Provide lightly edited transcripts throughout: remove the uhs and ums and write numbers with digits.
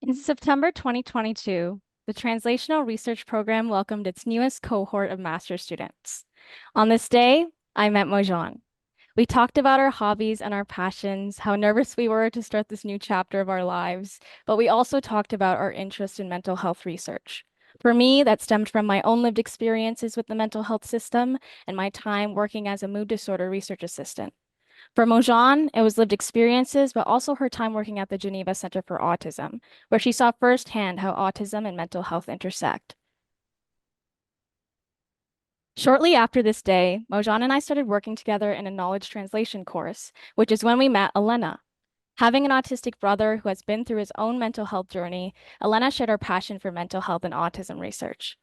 In September 2022, the Translational Research Program welcomed its newest cohort of master's students. On this day, I met Mouzhan. We talked about our hobbies and our passions, how nervous we were to start this new chapter of our lives, but we also talked about our interest in mental health research. For me, that stemmed from my own lived experiences with the mental health system and my time working as a mood disorder research assistant. For Mouzhan, it was lived experiences, but also her time working at the Geneva Center for Autism, where she saw firsthand how autism and mental health intersect. Shortly after this day, Mouzhan and I started working together in a knowledge translation course, which is when we met Alena. Having an autistic brother who has been through his own mental health journey, Alena shared our passion for mental health and autism research.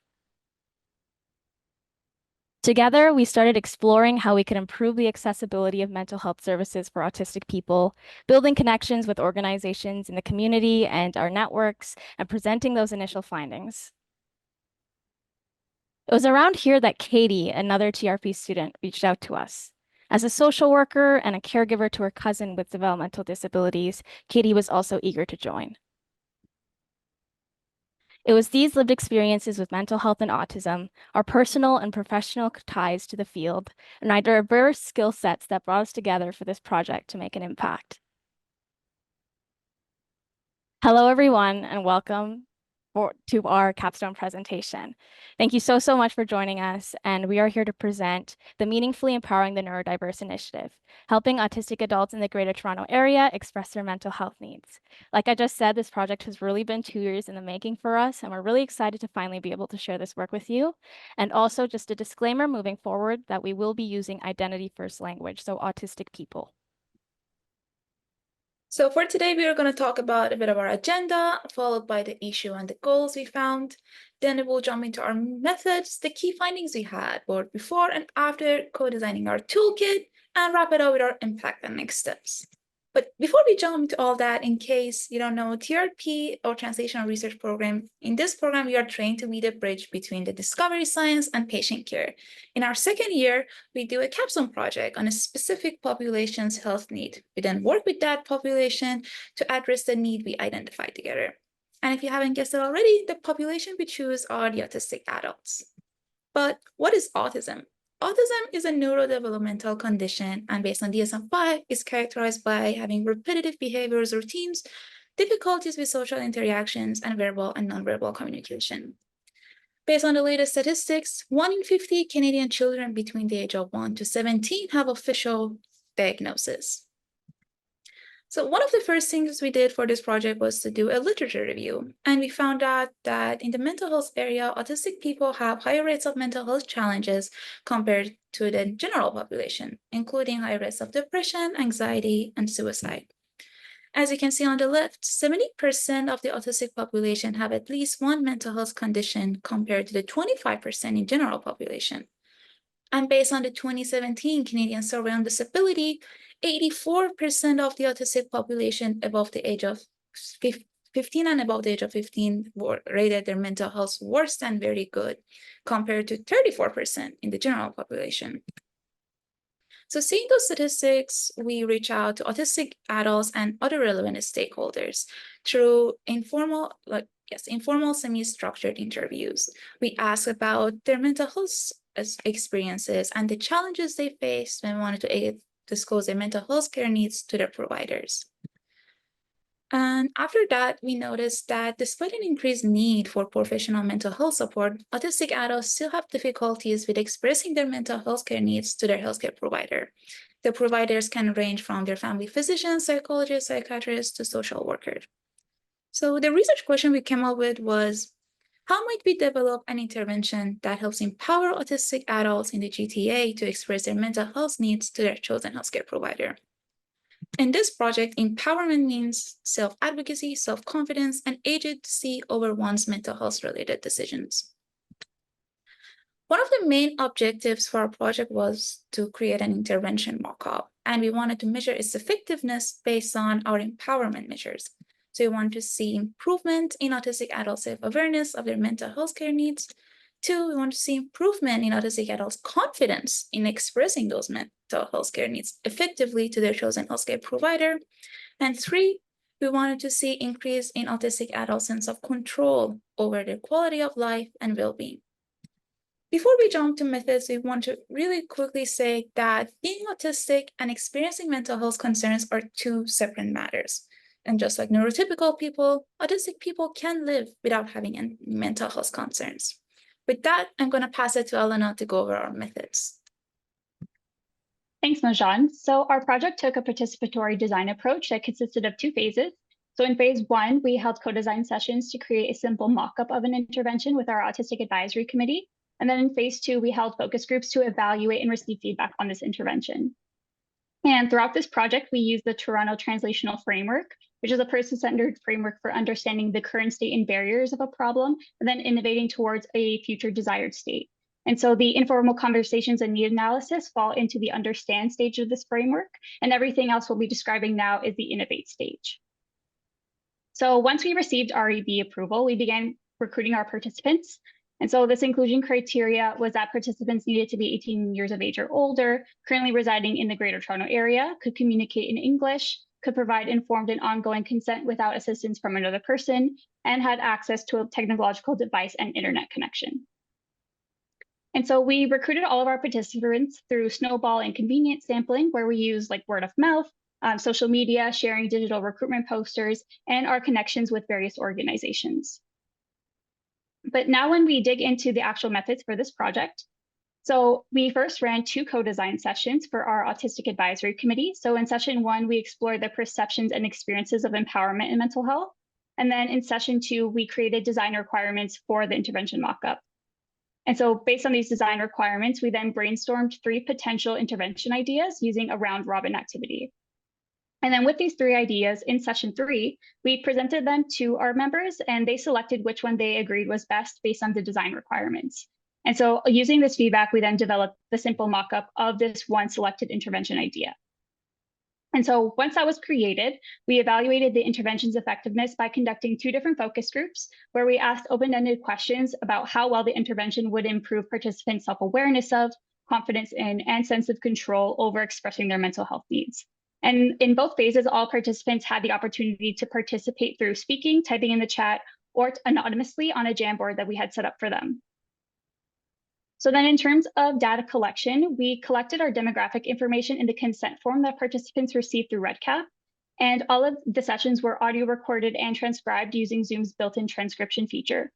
Together, we started exploring how we could improve the accessibility of mental health services for autistic people, building connections with organizations in the community and our networks, and presenting those initial findings. It was around here that Katie, another TRP student, reached out to us. As a social worker and a caregiver to her cousin with developmental disabilities, Katie was also eager to join. It was these lived experiences with mental health and autism, our personal and professional ties to the field, and our diverse skill sets that brought us together for this project to make an impact. Hello, everyone, and welcome to our capstone presentation. Thank you so much for joining us, and we are here to present the Meaningfully Empowering the Neurodiverse Initiative, helping autistic adults in the Greater Toronto Area express their mental health needs. Like I just said, this project has really been 2 years in the making for us, and we're really excited to finally be able to share this work with you. And also just a disclaimer moving forward that we will be using identity-first language, so autistic people. So for today, we are going to talk about a bit of our agenda, followed by the issue and the goals we found. Then we'll jump into our methods, the key findings we had, both before and after co-designing our toolkit, and wrap it up with our impact and next steps. But before we jump into all that, in case you don't know, TRP or Translational Research Program, in this program, we are trained to be the bridge between the discovery science and patient care. In our second year, we do a capstone project on a specific population's health need. We then work with that population to address the need we identified together. And if you haven't guessed it already, the population we choose are the autistic adults. But what is autism? Autism is a neurodevelopmental condition, and based on DSM-5, is characterized by having repetitive behaviors, routines, difficulties with social interactions, and verbal and nonverbal communication. Based on the latest statistics, 1 in 50 Canadian children between the age of 1 to 17 have official diagnosis. So one of the first things we did for this project was to do a literature review. And we found out that in the mental health area, autistic people have higher rates of mental health challenges compared to the general population, including high rates of depression, anxiety, and suicide. As you can see on the left, 70% of the autistic population have at least one mental health condition compared to the 25% in general population. And based on the 2017 Canadian Survey on Disability, 84% of the autistic population above the age of 15 and above the age of 15 rated their mental health worse than very good, compared to 34% in the general population. So seeing those statistics, we reach out to autistic adults and other relevant stakeholders through informal, semi-structured interviews. We ask about their mental health experiences and the challenges they faced when wanted to disclose their mental health care needs to their providers. And after that, we noticed that despite an increased need for professional mental health support, autistic adults still have difficulties with expressing their mental health care needs to their healthcare provider. The providers can range from their family physicians, psychologists, psychiatrists, to social workers. So the research question we came up with was, how might we develop an intervention that helps empower autistic adults in the GTA to express their mental health needs to their chosen healthcare provider? In this project, empowerment means self-advocacy, self-confidence, and agency over one's mental health-related decisions. One of the main objectives for our project was to create an intervention mock-up, and we wanted to measure its effectiveness based on our empowerment measures. So we want to see improvement in autistic adult self-awareness of their mental health care needs. 2, we want to see improvement in autistic adults' confidence in expressing those mental health care needs effectively to their chosen healthcare provider. And 3, We wanted to see increase in autistic adults' sense of control over their quality of life and well-being. Before we jump to methods, we want to really quickly say that being autistic and experiencing mental health concerns are two separate matters. And just like neurotypical people, autistic people can live without having any mental health concerns. With that, I'm going to pass it to Alena to go over our methods. Thanks, Mouzhan. So our project took a participatory design approach that consisted of two phases. So in phase one, we held co-design sessions to create a simple mock-up of an intervention with our Autistic Advisory Committee. And then in phase two, we held focus groups to evaluate and receive feedback on this intervention. And throughout this project, we used the Toronto Translational Framework, which is a person-centered framework for understanding the current state and barriers of a problem, and then innovating towards a future desired state. And so the informal conversations and need analysis fall into the understand stage of this framework, and everything else we'll be describing now is the innovate stage. So once we received REB approval, we began recruiting our participants. And so this inclusion criteria was that participants needed to be 18 years of age or older, currently residing in the Greater Toronto Area, could communicate in English, could provide informed and ongoing consent without assistance from another person, and had access to a technological device and internet connection. And so we recruited all of our participants through snowball and convenient sampling, where we use like word of mouth, social media, sharing digital recruitment posters, and our connections with various organizations. But now when we dig into the actual methods for this project, so we first ran two co-design sessions for our Autistic Advisory Committee. So in session one, we explored the perceptions and experiences of empowerment in mental health. And then in session two, we created design requirements for the intervention mockup. And so based on these design requirements, we then brainstormed 3 potential intervention ideas using a round robin activity. And then with these 3 ideas in session 3, we presented them to our members and they selected which one they agreed was best based on the design requirements. And so using this feedback, we then developed the simple mockup of this one selected intervention idea. And so once that was created, we evaluated the intervention's effectiveness by conducting 2 different focus groups where we asked open-ended questions about how well the intervention would improve participants' self-awareness of, confidence in, and sense of control over expressing their mental health needs. And in both phases, all participants had the opportunity to participate through speaking, typing in the chat, or anonymously on a Jamboard that we had set up for them. So then in terms of data collection, we collected our demographic information in the consent form that participants received through REDCap. And all of the sessions were audio recorded and transcribed using Zoom's built-in transcription feature.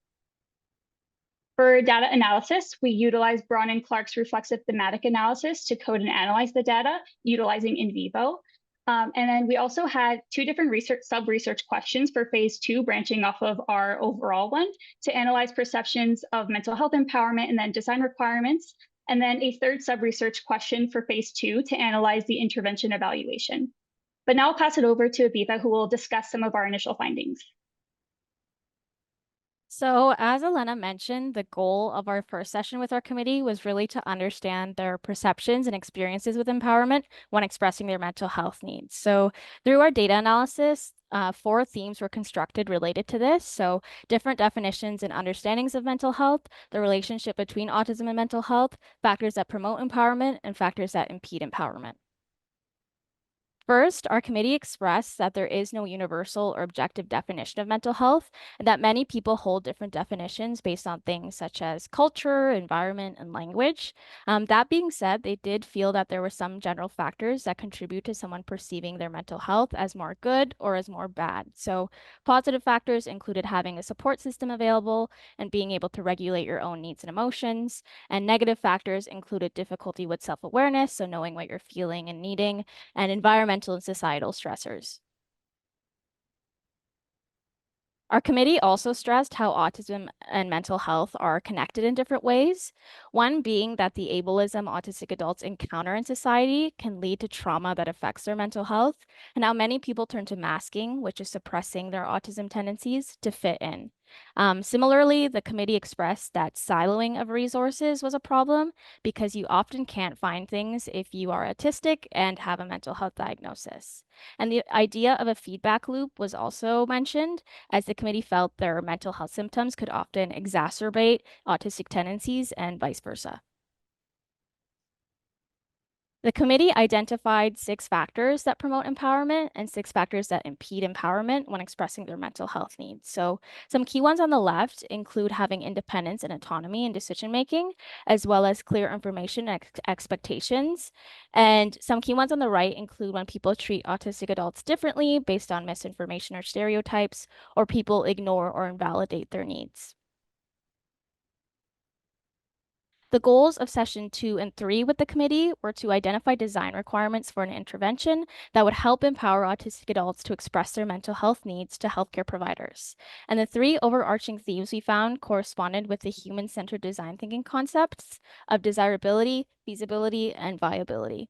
For data analysis, we utilized Braun and Clark's reflexive thematic analysis to code and analyze the data utilizing in vivo. And then we also had 2 different sub-research questions for phase 2, branching off of our overall one, to analyze perceptions of mental health empowerment and then design requirements. And then a 3rd sub-research question for phase 2 to analyze the intervention evaluation. But now I'll pass it over to Abitha, who will discuss some of our initial findings. So as Alena mentioned, the goal of our first session with our committee was really to understand their perceptions and experiences with empowerment when expressing their mental health needs. So through our data analysis, 4 themes were constructed related to this. So different definitions and understandings of mental health, the relationship between autism and mental health, factors that promote empowerment, and factors that impede empowerment. First, our committee expressed that there is no universal or objective definition of mental health, and that many people hold different definitions based on things such as culture, environment, and language. That being said, they did feel that there were some general factors that contribute to someone perceiving their mental health as more good or as more bad. So positive factors included having a support system available and being able to regulate your own needs and emotions. And negative factors included difficulty with self-awareness, so knowing what you're feeling and needing, and environmental and societal stressors. Our committee also stressed how autism and mental health are connected in different ways. One being that the ableism autistic adults encounter in society can lead to trauma that affects their mental health, and how many people turn to masking, which is suppressing their autism tendencies, to fit in. Similarly, the committee expressed that siloing of resources was a problem because you often can't find things if you are autistic and have a mental health diagnosis. And the idea of a feedback loop was also mentioned, as the committee felt their mental health symptoms could often exacerbate autistic tendencies and vice versa. The committee identified 6 factors that promote empowerment and 6 factors that impede empowerment when expressing their mental health needs. So, some key ones on the left include having independence and autonomy in decision making, as well as clear information and expectations. And some key ones on the right include when people treat autistic adults differently based on misinformation or stereotypes, or people ignore or invalidate their needs. The goals of session 2 and 3 with the committee were to identify design requirements for an intervention that would help empower autistic adults to express their mental health needs to healthcare providers. And the 3 overarching themes we found corresponded with the human-centered design thinking concepts of desirability, feasibility, and viability.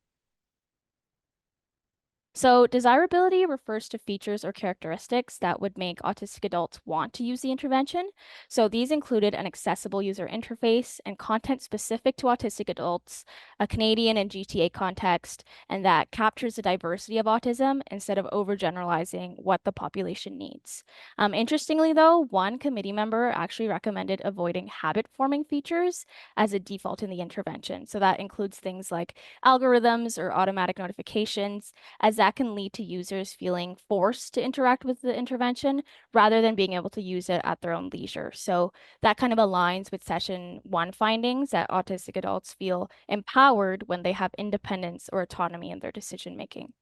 So desirability refers to features or characteristics that would make autistic adults want to use the intervention. So these included an accessible user interface and content specific to autistic adults, a Canadian and GTA context, and that captures the diversity of autism instead of overgeneralizing what the population needs. Interestingly, though, one committee member actually recommended avoiding habit-forming features as a default in the intervention. So that includes things like algorithms or automatic notifications, as that can lead to users feeling forced to interact with the intervention rather than being able to use it at their own leisure. So that kind of aligns with session 1 findings that autistic adults feel empowered when they have independence or autonomy in their decision making.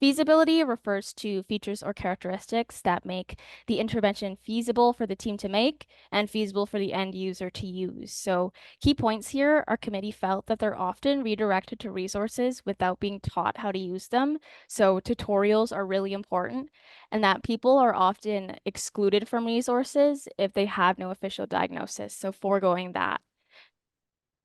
Feasibility refers to features or characteristics that make the intervention feasible for the team to make and feasible for the end user to use. So key points here, our committee felt that they're often redirected to resources without being taught how to use them. So tutorials are really important, and that people are often excluded from resources if they have no official diagnosis. So foregoing that.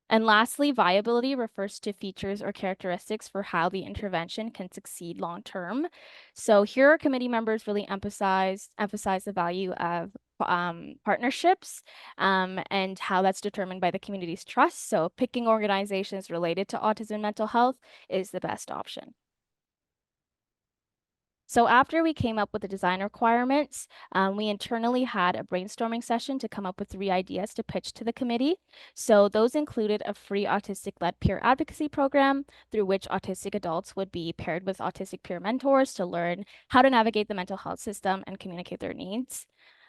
And lastly, viability refers to features or characteristics for how the intervention can succeed long term. So here, our committee members really emphasize the value of partnerships and how that's determined by the community's trust. So picking organizations related to autism and mental health is the best option. So after we came up with the design requirements, we internally had a brainstorming session to come up with 3 ideas to pitch to the committee. So those included a free autistic-led peer advocacy program through which autistic adults would be paired with autistic peer mentors to learn how to navigate the mental health system and communicate their needs.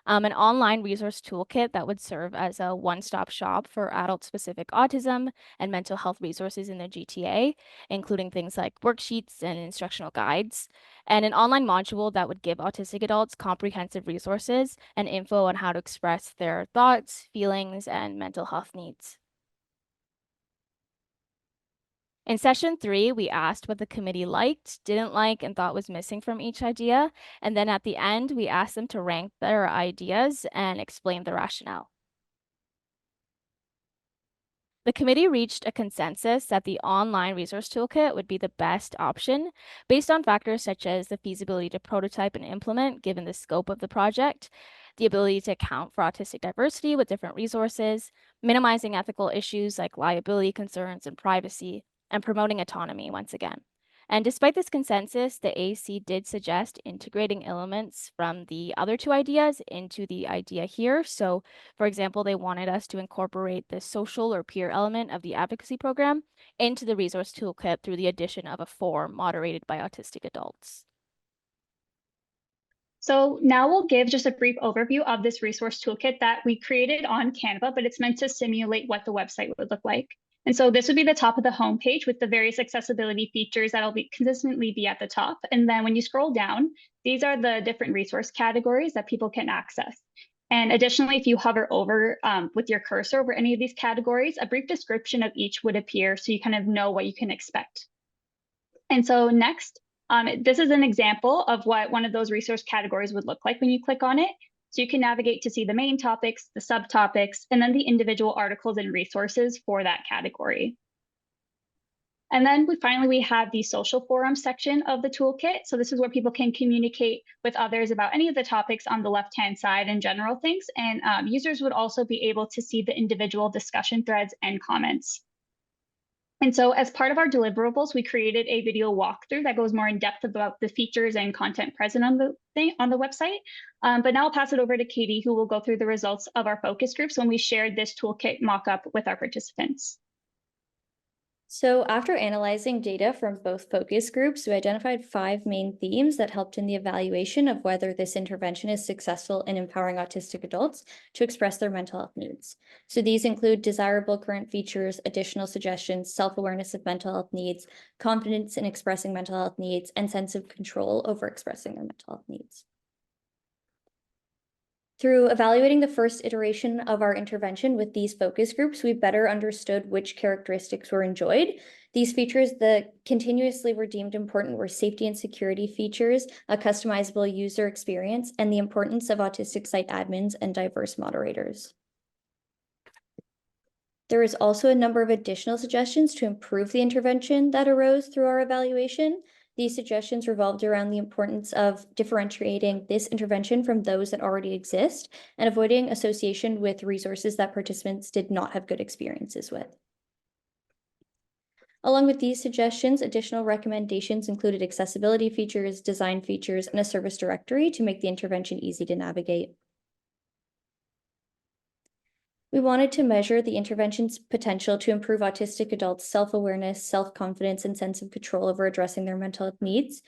An online resource toolkit that would serve as a one-stop shop for adult-specific autism and mental health resources in the GTA, including things like worksheets and instructional guides, and an online module that would give autistic adults comprehensive resources and info on how to express their thoughts, feelings, and mental health needs. In session 3, we asked what the committee liked, didn't like, and thought was missing from each idea. And then at the end, we asked them to rank their ideas and explain the rationale. The committee reached a consensus that the online resource toolkit would be the best option based on factors such as the feasibility to prototype and implement given the scope of the project, the ability to account for autistic diversity with different resources, minimizing ethical issues like liability concerns and privacy, and promoting autonomy once again. And despite this consensus, the AC did suggest integrating elements from the other 2 ideas into the idea here. So, for example, they wanted us to incorporate the social or peer element of the advocacy program into the resource toolkit through the addition of a form moderated by autistic adults. So now we'll give just a brief overview of this resource toolkit that we created on Canva, but it's meant to simulate what the website would look like. And so this would be the top of the homepage with the various accessibility features that'll be consistently be at the top. And then when you scroll down, these are the different resource categories that people can access. And additionally, if you hover over with your cursor over any of these categories, a brief description of each would appear so you kind of know what you can expect. And so next, this is an example of what one of those resource categories would look like when you click on it. So you can navigate to see the main topics, the subtopics, and then the individual articles and resources for that category. And then we have the social forum section of the toolkit. So this is where people can communicate with others about any of the topics on the left-hand side and general things. And users would also be able to see the individual discussion threads and comments. And so as part of our deliverables, we created a video walkthrough that goes more in depth about the features and content present on the website. But now I'll pass it over to Katie, who will go through the results of our focus groups when we shared this toolkit mockup with our participants. So after analyzing data from both focus groups, we identified 5 main themes that helped in the evaluation of whether this intervention is successful in empowering autistic adults to express their mental health needs. So these include desirable current features, additional suggestions, self-awareness of mental health needs, confidence in expressing mental health needs, and sense of control over expressing their mental health needs. Through evaluating the first iteration of our intervention with these focus groups, we better understood which characteristics were enjoyed. These features that continuously were deemed important were safety and security features, a customizable user experience, and the importance of autistic site admins and diverse moderators. There is also a number of additional suggestions to improve the intervention that arose through our evaluation. These suggestions revolved around the importance of differentiating this intervention from those that already exist and avoiding association with resources that participants did not have good experiences with. Along with these suggestions, additional recommendations included accessibility features, design features, and a service directory to make the intervention easy to navigate. We wanted to measure the intervention's potential to improve autistic adults' self-awareness, self-confidence, and sense of control over addressing their mental health needs.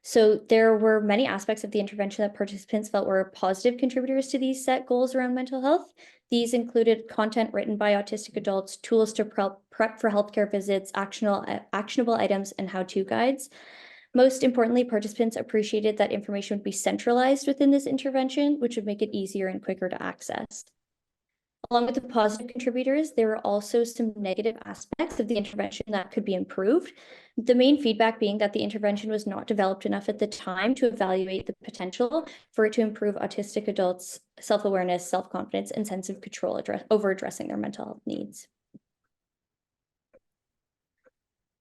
So there were many aspects of the intervention that participants felt were positive contributors to these set goals around mental health. These included content written by autistic adults, tools to prep for healthcare visits, actionable items, and how-to guides. Most importantly, participants appreciated that information would be centralized within this intervention, which would make it easier and quicker to access. Along with the positive contributors, there were also some negative aspects of the intervention that could be improved. The main feedback being that the intervention was not developed enough at the time to evaluate the potential for it to improve autistic adults' self-awareness, self-confidence, and sense of control over addressing their mental health needs.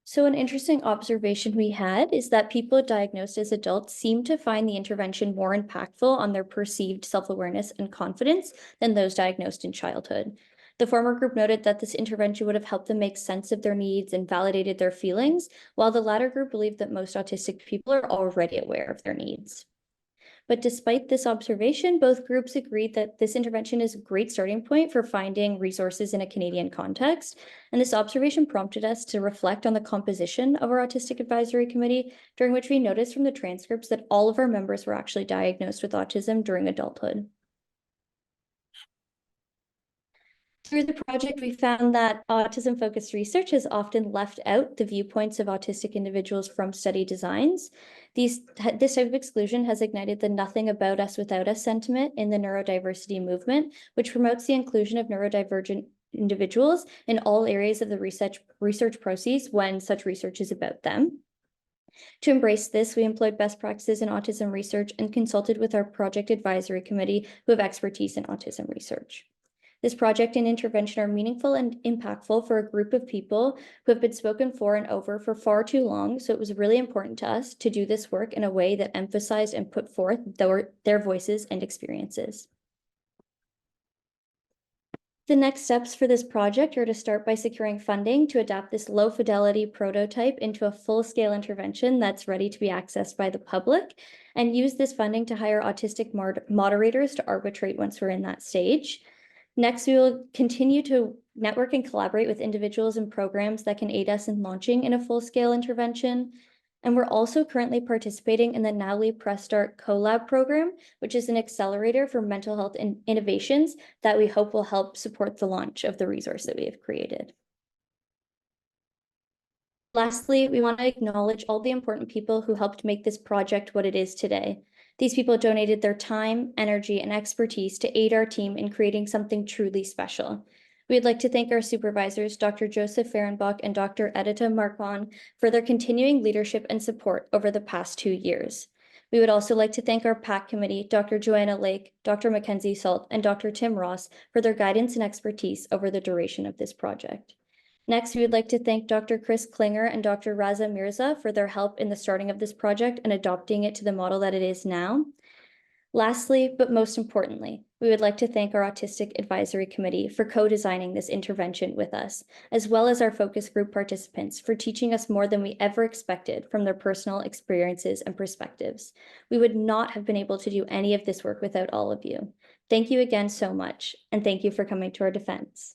So an interesting observation we had is that people diagnosed as adults seem to find the intervention more impactful on their perceived self-awareness and confidence than those diagnosed in childhood. The former group noted that this intervention would have helped them make sense of their needs and validated their feelings, while the latter group believed that most autistic people are already aware of their needs. But despite this observation, both groups agreed that this intervention is a great starting point for finding resources in a Canadian context. And this observation prompted us to reflect on the composition of our Autistic Advisory Committee, during which we noticed from the transcripts that all of our members were actually diagnosed with autism during adulthood. Through the project, we found that autism-focused research has often left out the viewpoints of autistic individuals from study designs. This type of exclusion has ignited the nothing about us without us sentiment in the neurodiversity movement, which promotes the inclusion of neurodivergent individuals in all areas of the research process when such research is about them. To embrace this, we employed best practices in autism research and consulted with our project advisory committee who have expertise in autism research. This project and intervention are meaningful and impactful for a group of people who have been spoken for and over for far too long, so it was really important to us to do this work in a way that emphasized and put forth their voices and experiences. The next steps for this project are to start by securing funding to adapt this low-fidelity prototype into a full-scale intervention that's ready to be accessed by the public, and use this funding to hire autistic moderators to arbitrate once we're in that stage. Next, we will continue to network and collaborate with individuals and programs that can aid us in launching in a full-scale intervention. And we're also currently participating in the Nowly Press Start CoLab program, which is an accelerator for mental health innovations that we hope will help support the launch of the resource that we have created. Lastly, we want to acknowledge all the important people who helped make this project what it is today. These people donated their time, energy, and expertise to aid our team in creating something truly special. We'd like to thank our supervisors, Dr. Joseph Fehrenbach and Dr. Abitha Marcon, for their continuing leadership and support over the past 2 years. We would also like to thank our PAC committee, Dr. Joanna Lake, Dr. Mackenzie Salt, and Dr. Tim Ross for their guidance and expertise over the duration of this project. Next, we would like to thank Dr. Chris Klinger and Dr. Raza Mirza for their help in the starting of this project and adopting it to the model that it is now. Lastly, but most importantly, we would like to thank our Autistic Advisory Committee for co-designing this intervention with us, as well as our focus group participants for teaching us more than we ever expected from their personal experiences and perspectives. We would not have been able to do any of this work without all of you. Thank you again so much, and thank you for coming to our defense.